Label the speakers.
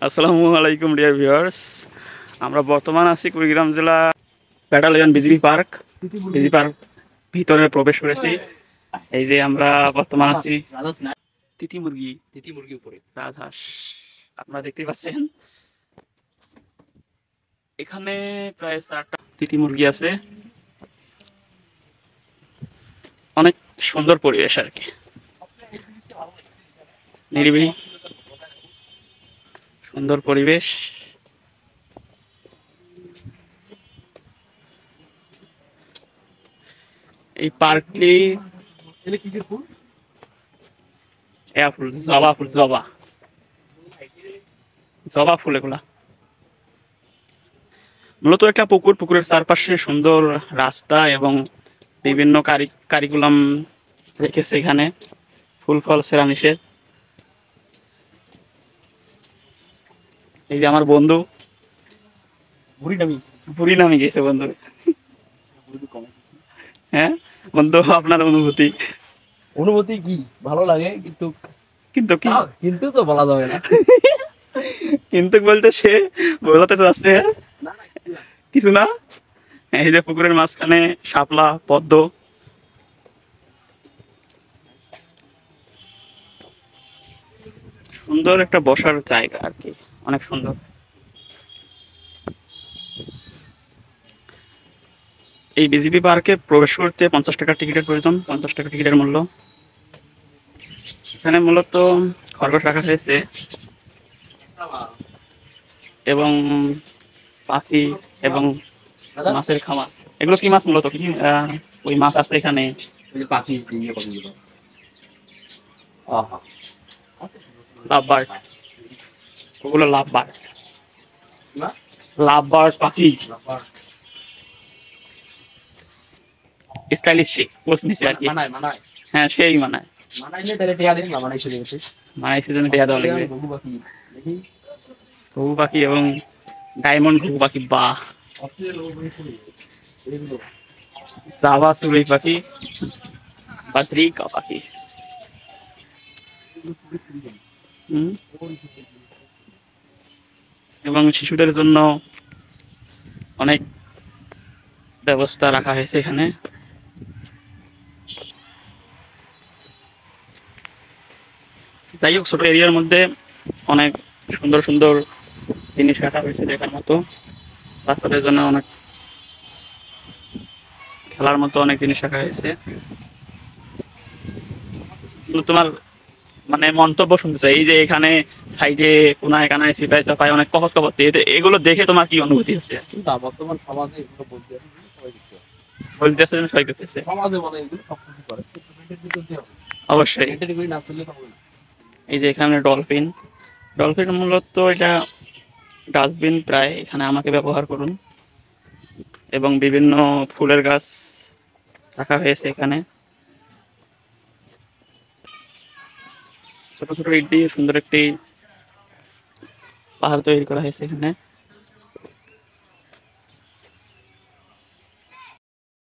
Speaker 1: আসসালামু আলাইকুম dear viewers. আমরা বর্তমান আছি কুড়িগ্রাম জেলা battalion BGB park. BGB park ভিতরে প্রবেশ করেছি। এই যে আমরা বর্তমান আছি তিতি মুরগি উপরে রাজহাঁস, আপনারা দেখতে পাচ্ছেন। এখানে প্রায় 4টা তিতি মুরগি আছে। অনেক সুন্দর পরিবেশ আর কি, নিরিবিলি সুন্দর পরিবেশ। এই পার্কটি ফুল, জবা ফুল, জবা জবা ফুল এগুলা। মূলত একটা পুকুর, পুকুরের চারপাশে সুন্দর রাস্তা এবং বিভিন্ন কারিকুলাম রেখেছে এখানে। ফুল ফল সেরা নিষেধ। এই যে আমার বন্ধু বুড়ি নামে গেছে বন্ধু। হ্যাঁ বন্ধু, আপনার অনুভূতি?
Speaker 2: অনুভূতি কি ভালো লাগে, কিন্তু
Speaker 1: কিন্তু কি
Speaker 2: কিন্তু তো বলা যাবে না।
Speaker 1: কিন্তু বলতে সে বোঝাতে চাচ্ছে কিছু না। এই যে পুকুরের মাঝখানে শাপলা পদ্ম, সুন্দর একটা বসার জায়গা আর কি, অনেক সুন্দর। এই বিজিবি পার্কে প্রবেশ করতে 50 টাকা টিকিটের প্রয়োজন, 50 টাকা টিকিটের মূল্য। এখানে মূলত খরগোশ রাখা হয়েছে এবং পাখি এবং মাছের খামার। এগুলো কি মাছ মূলত? কি ওই মাছ আছে এখানে?
Speaker 2: পাখি
Speaker 1: লাভ বার্ড, ওগুলো লাভ বার্ড, লাভ বার্ড পাখি। স্টাইলিশ পোস্ট নিচে আর কি। হ্যাঁ সেই মানায়, মানাইছে জন্য টেয়া দেওয়া লাগবে। ঘুঘু পাখি এবং ডায়মন্ড ঘুঘু পাখি, বাহ। জাভা চড়ুই পাখি, বাজরিকা পাখি। এবং শিশুদের জন্য অনেক ব্যবস্থা রাখা হয়েছে এখানে। যাই হোক, ছোট এরিয়ার মধ্যে অনেক সুন্দর সুন্দর জিনিস রাখা হয়েছে দেখার মতো। বাচ্চাদের জন্য অনেক খেলার মতো অনেক জিনিস রাখা হয়েছে। তোমার মানে মন্তব্য শুনতে চাই, এই যে এখানে সাইডে কোনায় কানায় সিপাই চাপাই অনেক কপত কপত, এগুলো দেখে তোমার কি অনুভূতি হচ্ছে?
Speaker 2: বর্তমান সমাজে এগুলো
Speaker 1: বলতেছে সবাই করতেছে,
Speaker 2: সমাজে বলে এগুলো সবকিছু করে।
Speaker 1: অবশ্যই।
Speaker 2: না চললে হবে না।
Speaker 1: এই যে এখানে ডলফিন, ডলফিন মূলত এটা ডাস্টবিন প্রায় এখানে আমাকে ব্যবহার করুন। এবং বিভিন্ন ফুলের গাছ রাখা হয়েছে এখানে। ছোট ছোট ইট দিয়ে সুন্দর একটি পাহাড় তৈরি করা হয়েছে এখানে।